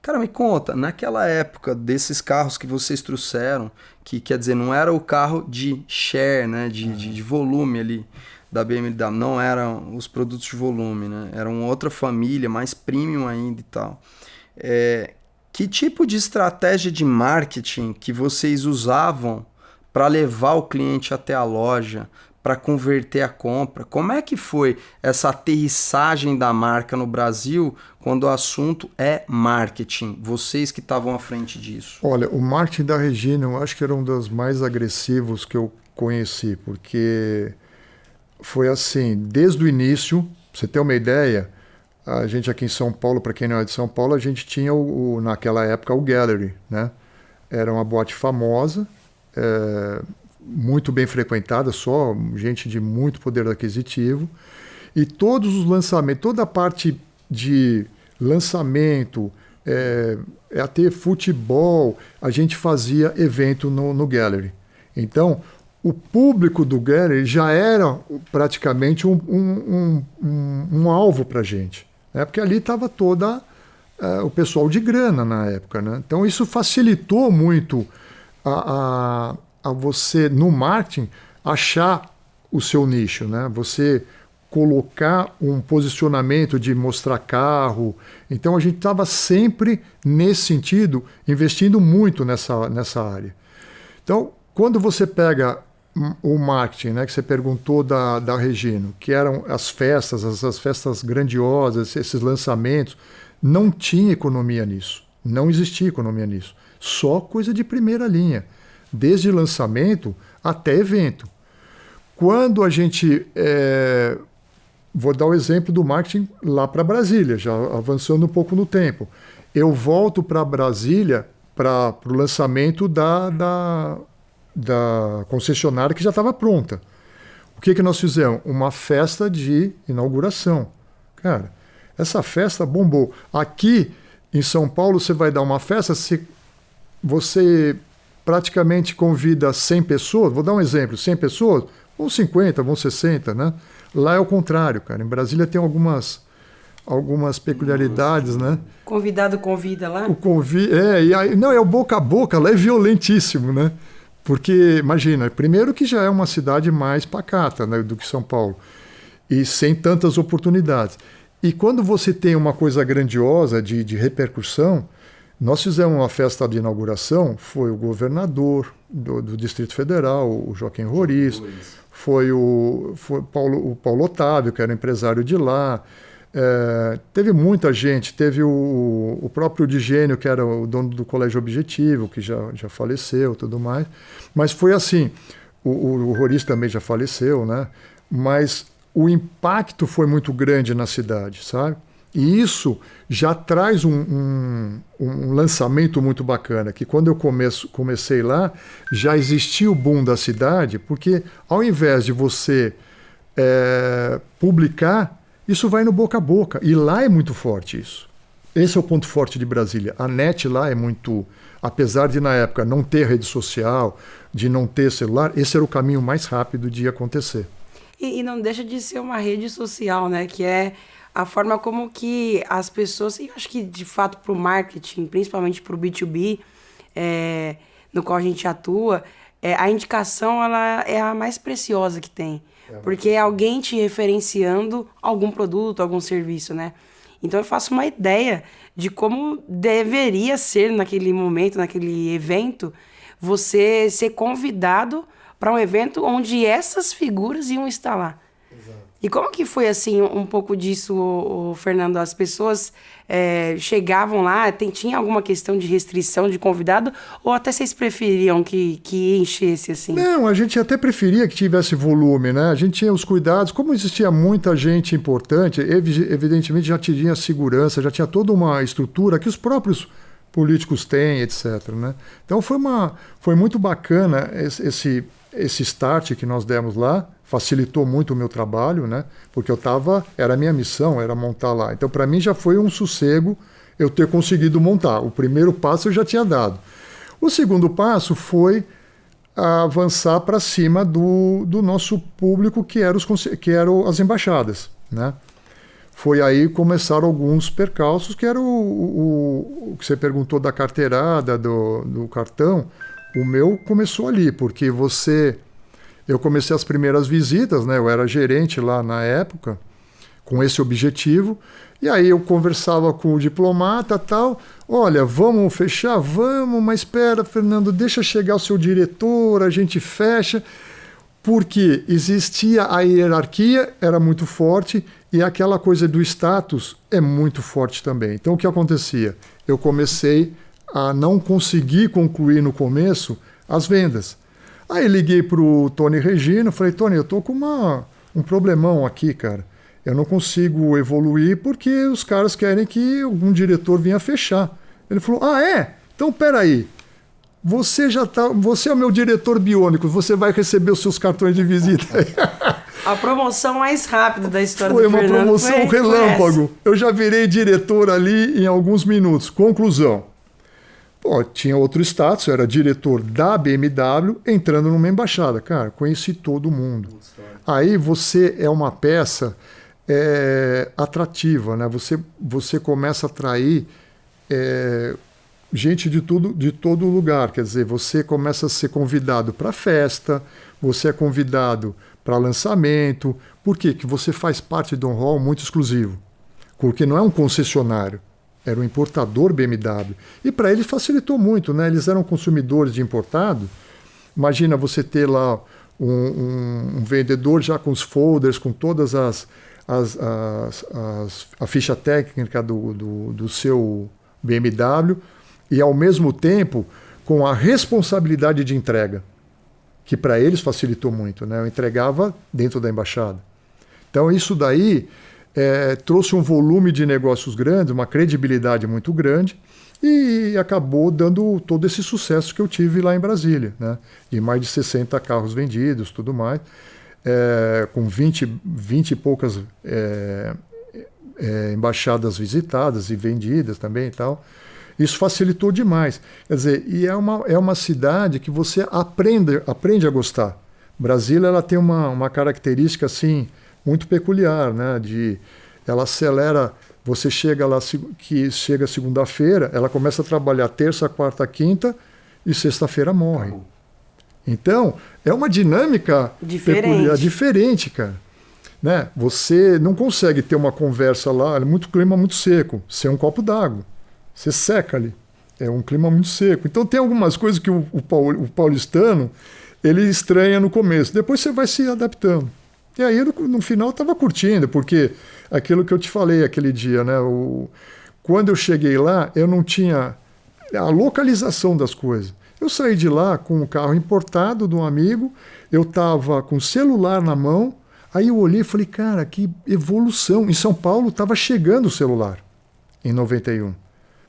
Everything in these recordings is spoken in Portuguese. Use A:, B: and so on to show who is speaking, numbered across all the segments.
A: Cara, me conta, naquela época desses carros que vocês trouxeram, que quer dizer, não era o carro de share, né, de volume ali da BMW, não eram os produtos de volume, né, eram outra família, mais premium ainda e tal. Que tipo de estratégia de marketing que vocês usavam para levar o cliente até a loja, para converter a compra? Como é que foi essa aterrissagem da marca no Brasil quando o assunto é marketing? Vocês que estavam à frente disso.
B: Olha, o marketing da Regina eu acho que era um dos mais agressivos que eu conheci, porque foi assim, desde o início, pra você ter uma ideia, a gente aqui em São Paulo, para quem não é de São Paulo, a gente tinha naquela época o Gallery, né? Era uma boate famosa, muito bem frequentada, só gente de muito poder aquisitivo, e todos os lançamentos, toda a parte de lançamento, até futebol, a gente fazia evento no Gallery. Então, o público do Gallery já era praticamente um alvo para a gente, né? Porque ali estava toda o pessoal de grana na época, né? Então, isso facilitou muito a você, no marketing, achar o seu nicho, né? Você colocar um posicionamento de mostrar carro. Então, a gente estava sempre, nesse sentido, investindo muito nessa área. Então, quando você pega o marketing, né, que você perguntou da Regina, que eram as festas, as festas grandiosas, esses lançamentos, não tinha economia nisso. Não existia economia nisso. Só coisa de primeira linha. Desde lançamento até evento. Quando a gente... vou dar o exemplo do marketing lá para Brasília, já avançando um pouco no tempo. Eu volto para Brasília para o lançamento da concessionária que já estava pronta. O que nós fizemos? Uma festa de inauguração. Cara, essa festa bombou. Aqui em São Paulo você vai dar uma festa, você praticamente convida 100 pessoas, vou dar um exemplo, 100 pessoas, vão 50, vão 60, né? Lá é o contrário, cara. Em Brasília tem algumas peculiaridades, né?
C: Convidado convida lá?
B: Não, é o boca a boca, lá é violentíssimo, né? Porque, imagina, primeiro que já é uma cidade mais pacata, né, do que São Paulo, e sem tantas oportunidades. E quando você tem uma coisa grandiosa de repercussão, nós fizemos uma festa de inauguração, foi o governador do Distrito Federal, o Joaquim Roriz, foi o Paulo Otávio, que era empresário de lá, teve muita gente, teve o próprio Digênio, que era o dono do Colégio Objetivo, que já faleceu e tudo mais, mas foi assim, o Roriz também já faleceu, né? Mas o impacto foi muito grande na cidade, sabe? E isso já traz um lançamento muito bacana, que quando eu comecei lá, já existia o boom da cidade, porque ao invés de você publicar, isso vai no boca a boca. E lá é muito forte isso. Esse é o ponto forte de Brasília. A net lá é muito... Apesar de, na época, não ter rede social, de não ter celular, esse era o caminho mais rápido de acontecer.
C: E não deixa de ser uma rede social, né? Que é a forma como que as pessoas... E eu acho que, de fato, para o marketing, principalmente para o B2B, no qual a gente atua, a indicação ela é a mais preciosa que tem. Porque é alguém te referenciando algum produto, algum serviço, né? Então eu faço uma ideia de como deveria ser naquele momento, naquele evento, você ser convidado para um evento onde essas figuras iam estar lá. Exato. E como que foi, assim, um pouco disso, Fernando? As pessoas chegavam lá, tinha alguma questão de restrição de convidado, ou até vocês preferiam que enchesse, assim?
B: Não, a gente até preferia que tivesse volume, né? A gente tinha os cuidados, como existia muita gente importante, evidentemente já tinha segurança, já tinha toda uma estrutura que os próprios políticos têm, etc., né? Então foi muito bacana esse start que nós demos lá, facilitou muito o meu trabalho, né? Porque era a minha missão, era montar lá. Então, para mim, já foi um sossego eu ter conseguido montar. O primeiro passo eu já tinha dado. O segundo passo foi avançar para cima do nosso público, que eram as embaixadas, né? foi aí que começaram alguns percalços, que era o que você perguntou da carteirada, do cartão. O meu começou ali, porque eu comecei as primeiras visitas, né? Eu era gerente lá na época, com esse objetivo, e aí eu conversava com o diplomata tal, olha, vamos fechar? Vamos, mas espera, Fernando, deixa chegar o seu diretor, a gente fecha, porque existia a hierarquia, era muito forte, e aquela coisa do status é muito forte também. Então o que acontecia? Eu comecei a não conseguir concluir no começo as vendas. Aí liguei para o Tony Regino, falei, Tony, eu tô com um problemão aqui, cara. Eu não consigo evoluir porque os caras querem que algum diretor venha fechar. Ele falou, então peraí, você é o meu diretor biônico, você vai receber os seus cartões de visita.
C: A promoção mais rápida da história
B: Foi
C: do
B: uma
C: Fernando
B: promoção relâmpago. Eu já virei diretor ali em alguns minutos. Conclusão. Pô, tinha outro status, eu era diretor da BMW, entrando numa embaixada. Cara, conheci todo mundo. Aí você é uma peça atrativa, né? Você começa a atrair gente de todo lugar. Quer dizer, você começa a ser convidado para festa, você é convidado para lançamento. Por quê? Porque você faz parte de um hall muito exclusivo. Porque não é um concessionário. Era um importador BMW. E para eles facilitou muito, né? Eles eram consumidores de importado. Imagina você ter lá um vendedor já com os folders, com todas a ficha técnica do seu BMW e, ao mesmo tempo, com a responsabilidade de entrega, que para eles facilitou muito, né? Eu entregava dentro da embaixada. Então, isso daí trouxe um volume de negócios grande, uma credibilidade muito grande e acabou dando todo esse sucesso que eu tive lá em Brasília, né? De mais de 60 carros vendidos, tudo mais, com 20 e poucas embaixadas visitadas e vendidas também e tal. Isso facilitou demais. Quer dizer, e é uma cidade que você aprende a gostar. Brasília ela tem uma característica assim muito peculiar, né? Ela acelera, você chega lá, chega segunda-feira, ela começa a trabalhar terça, quarta, quinta e sexta-feira morre. Então, é uma dinâmica peculiar, diferente, cara. Né? Você não consegue ter uma conversa lá, é muito clima muito seco, sem um copo d'água. Você seca ali. É um clima muito seco. Então tem algumas coisas que o paulistano ele estranha no começo, depois você vai se adaptando. E aí, no final, eu estava curtindo, porque aquilo que eu te falei aquele dia, né? Quando eu cheguei lá, eu não tinha a localização das coisas. Eu saí de lá com um carro importado de um amigo, eu estava com o celular na mão, aí eu olhei e falei, cara, que evolução. Em São Paulo estava chegando o celular, em 91.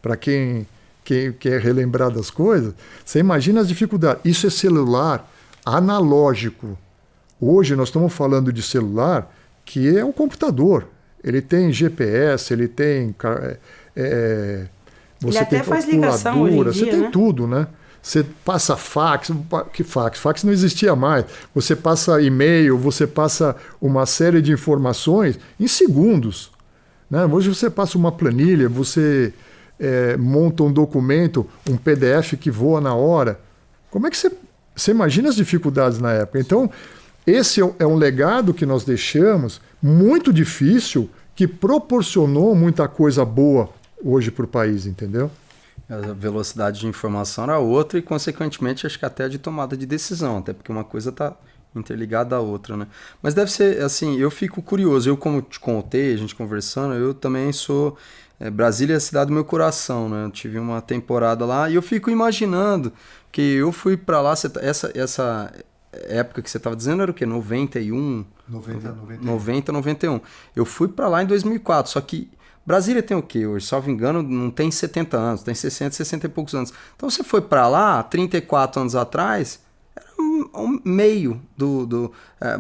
B: Para quem quer relembrar das coisas, você imagina as dificuldades. Isso é celular analógico. Hoje nós estamos falando de celular que é um computador. Ele tem GPS, ele tem...
C: Ele até faz ligação hoje em dia,
B: você tem tudo, né? Você passa fax, fax não existia mais. Você passa e-mail, você passa uma série de informações em segundos. Né? Hoje você passa uma planilha, você monta um documento, um PDF que voa na hora. Como é que você imagina as dificuldades na época? Então, esse é um legado que nós deixamos, muito difícil, que proporcionou muita coisa boa hoje para o país, entendeu?
A: A velocidade de informação era outra e, consequentemente, acho que até a de tomada de decisão, até porque uma coisa está interligada à outra, né? Mas deve ser, assim, eu fico curioso, eu como te contei, a gente conversando, eu também sou... Brasília é a cidade do meu coração, né? Eu tive uma temporada lá e eu fico imaginando que eu fui para lá, essa época que você estava dizendo era o quê? 91? 90, 91. Eu fui para lá em 2004, só que Brasília tem o quê hoje? Salvo engano, não tem 70 anos, tem 60 e poucos anos. Então você foi para lá, 34 anos atrás, era um meio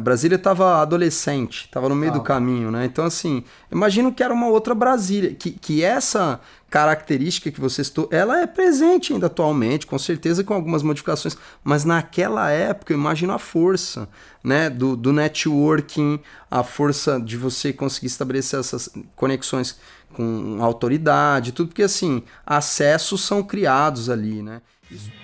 A: Brasília estava adolescente, estava no meio do caminho, né? Então, assim, imagino que era uma outra Brasília, que essa característica que você citou, ela é presente ainda atualmente, com certeza com algumas modificações, mas naquela época eu imagino a força, né, do networking, a força de você conseguir estabelecer essas conexões com autoridade, tudo, porque assim, acessos são criados ali, né? Isso.